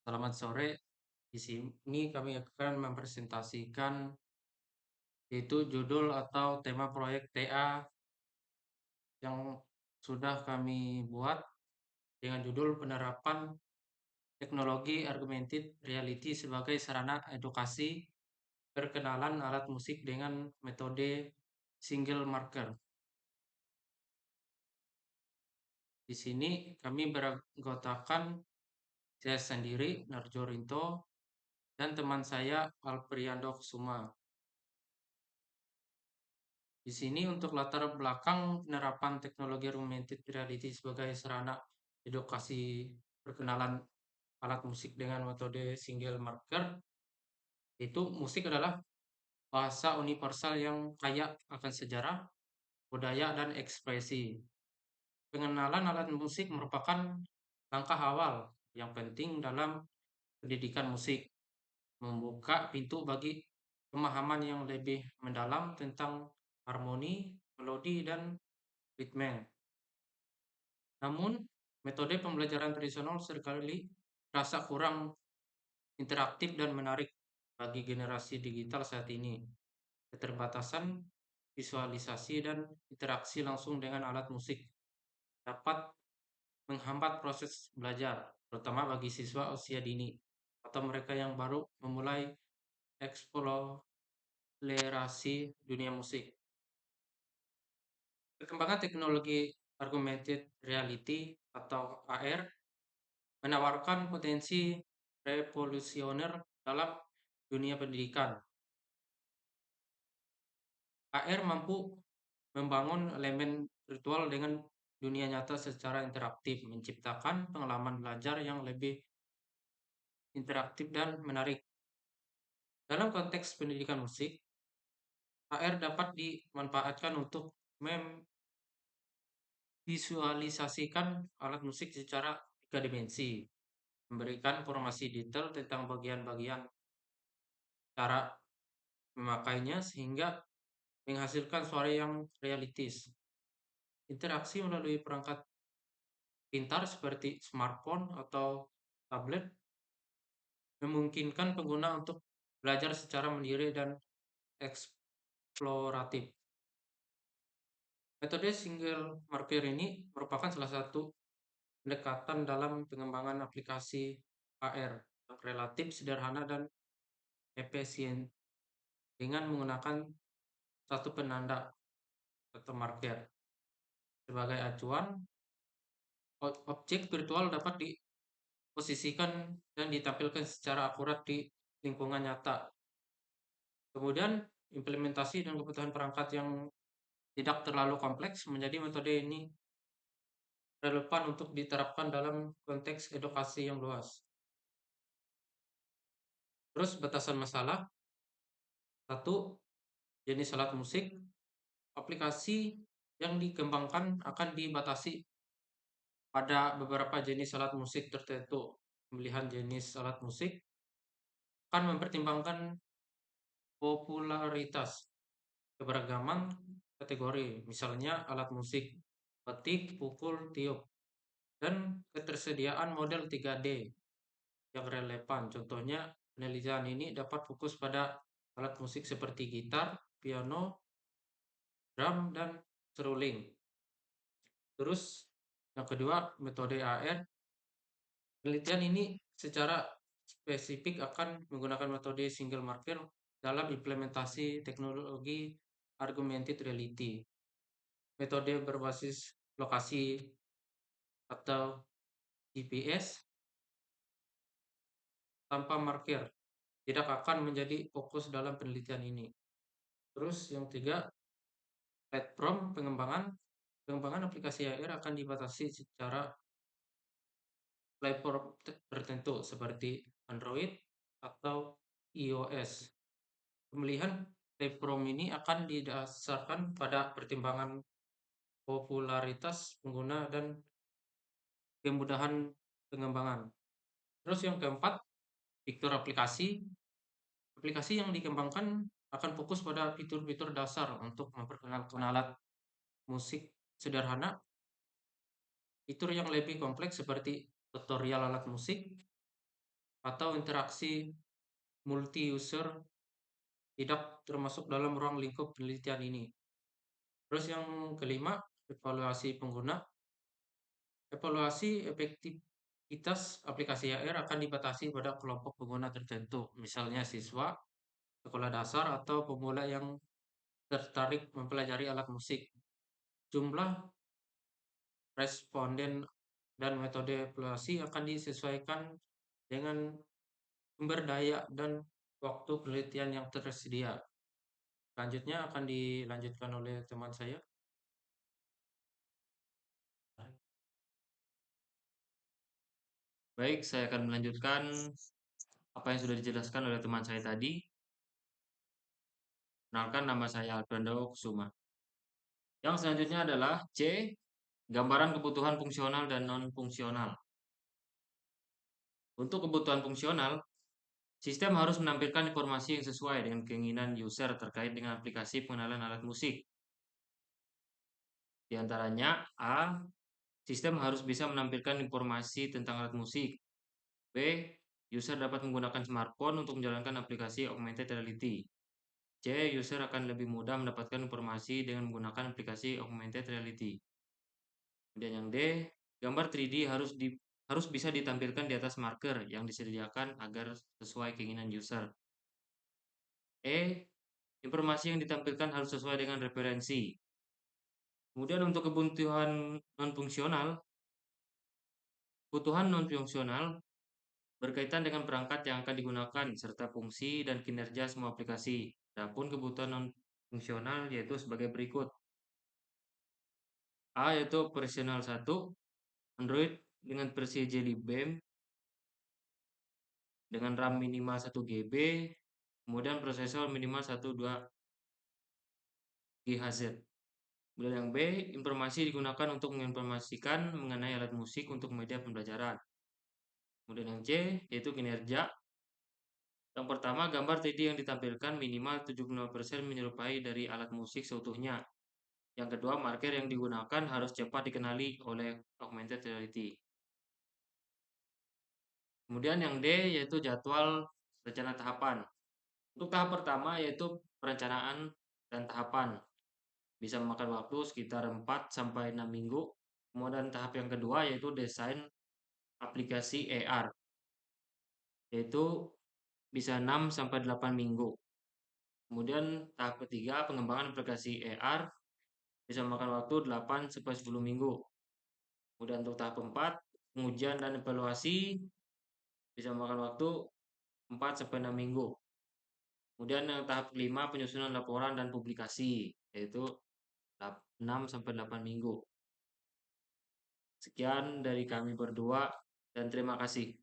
Selamat sore. Di sini kami akan mempresentasikan yaitu judul atau tema proyek TA yang sudah kami buat dengan judul penerapan teknologi augmented reality sebagai sarana edukasi perkenalan alat musik dengan metode single marker. Di sini kami beranggotakan saya sendiri, Narjo Rinto, dan teman saya Alpriando Kusuma. Di sini untuk latar belakang penerapan teknologi augmented reality sebagai sarana edukasi perkenalan alat musik dengan metode single marker, itu musik adalah bahasa universal yang kaya akan sejarah, budaya, dan ekspresi. Pengenalan alat musik merupakan langkah awal yang penting dalam pendidikan musik, membuka pintu bagi pemahaman yang lebih mendalam tentang harmoni, melodi, dan ritme. Namun, metode pembelajaran tradisional seringkali terasa kurang interaktif dan menarik bagi generasi digital saat ini. Keterbatasan visualisasi dan interaksi langsung dengan alat musik dapat menghambat proses belajar, terutama bagi siswa usia dini atau mereka yang baru memulai eksplorasi dunia musik. Perkembangan teknologi augmented reality atau AR menawarkan potensi revolusioner dalam dunia pendidikan. AR mampu membangun elemen virtual dengan dunia nyata secara interaktif, menciptakan pengalaman belajar yang lebih interaktif dan menarik. Dalam konteks pendidikan musik, AR dapat dimanfaatkan untuk memvisualisasikan alat musik secara tiga dimensi, memberikan informasi detail tentang bagian-bagian cara memakainya sehingga menghasilkan suara yang realistis. Interaksi melalui perangkat pintar seperti smartphone atau tablet memungkinkan pengguna untuk belajar secara mandiri dan eksploratif. Metode single marker ini merupakan salah satu pendekatan dalam pengembangan aplikasi AR yang relatif sederhana dan efisien dengan menggunakan satu penanda atau marker sebagai acuan. Objek virtual dapat diposisikan dan ditampilkan secara akurat di lingkungan nyata. Kemudian implementasi dan kebutuhan perangkat yang tidak terlalu kompleks menjadi metode ini relevan untuk diterapkan dalam konteks edukasi yang luas. Terus batasan masalah, satu, jenis alat musik, aplikasi yang dikembangkan akan dibatasi pada beberapa jenis alat musik tertentu. Pemilihan jenis alat musik akan mempertimbangkan popularitas, keberagaman kategori, misalnya alat musik petik, pukul, tiup, dan ketersediaan model 3D yang relevan. Contohnya, penelitian ini dapat fokus pada alat musik seperti gitar, piano, drum, dan seruling. Terus, yang kedua, metode AR. Penelitian ini secara spesifik akan menggunakan metode single marker dalam implementasi teknologi augmented reality. Metode berbasis lokasi atau GPS tanpa marker tidak akan menjadi fokus dalam penelitian ini. Terus yang tiga, platform pengembangan aplikasi AR akan dibatasi secara platform tertentu seperti Android atau iOS. Pemilihan platform ini akan didasarkan pada pertimbangan popularitas pengguna dan kemudahan pengembangan. Terus yang keempat, fitur aplikasi. Aplikasi yang dikembangkan akan fokus pada fitur-fitur dasar untuk memperkenalkan alat musik sederhana, fitur yang lebih kompleks seperti tutorial alat musik, atau interaksi multi-user tidak termasuk dalam ruang lingkup penelitian ini. Terus yang kelima, evaluasi pengguna. Evaluasi efektivitas aplikasi AR akan dibatasi pada kelompok pengguna tertentu, misalnya siswa, sekolah dasar, atau pemula yang tertarik mempelajari alat musik. Jumlah responden dan metode evaluasi akan disesuaikan dengan sumber daya dan waktu penelitian yang tersedia. Selanjutnya akan dilanjutkan oleh teman saya. Baik, saya akan melanjutkan apa yang sudah dijelaskan oleh teman saya tadi. Kenalkan, nama saya Alfredo Kusuma. Yang selanjutnya adalah C, gambaran kebutuhan fungsional dan non-fungsional. Untuk kebutuhan fungsional, sistem harus menampilkan informasi yang sesuai dengan keinginan user terkait dengan aplikasi pengenalan alat musik. Di antaranya, A, sistem harus bisa menampilkan informasi tentang alat musik. B, user dapat menggunakan smartphone untuk menjalankan aplikasi augmented reality. C, user akan lebih mudah mendapatkan informasi dengan menggunakan aplikasi augmented reality. Kemudian yang D, gambar 3D harus bisa ditampilkan di atas marker yang disediakan agar sesuai keinginan user. E, informasi yang ditampilkan harus sesuai dengan referensi. Kemudian untuk kebutuhan non-fungsional berkaitan dengan perangkat yang akan digunakan serta fungsi dan kinerja semua aplikasi. Adapun kebutuhan non-fungsional yaitu sebagai berikut. A yaitu operasional 1, Android dengan versi Jelly Bean dengan RAM minimal 1 GB, kemudian prosesor minimal 1,2 GHz. Kemudian yang B, informasi digunakan untuk menginformasikan mengenai alat musik untuk media pembelajaran. Kemudian yang C, yaitu kinerja. Yang pertama, gambar 3D yang ditampilkan minimal 75% menyerupai dari alat musik seutuhnya. Yang kedua, marker yang digunakan harus cepat dikenali oleh augmented reality. Kemudian yang D, yaitu jadwal rencana tahapan. Untuk tahap pertama yaitu perencanaan dan tahapan. Bisa memakan waktu sekitar 4-6 minggu. Kemudian tahap yang kedua yaitu desain aplikasi AR. Yaitu bisa 6-8 minggu. Kemudian tahap ketiga pengembangan aplikasi AR bisa memakan waktu 8-10 minggu. Kemudian untuk tahap 4 pengujian dan evaluasi bisa memakan waktu 4-6 minggu. Kemudian yang tahap kelima penyusunan laporan dan publikasi yaitu 6-8 minggu. Sekian dari kami berdua dan terima kasih.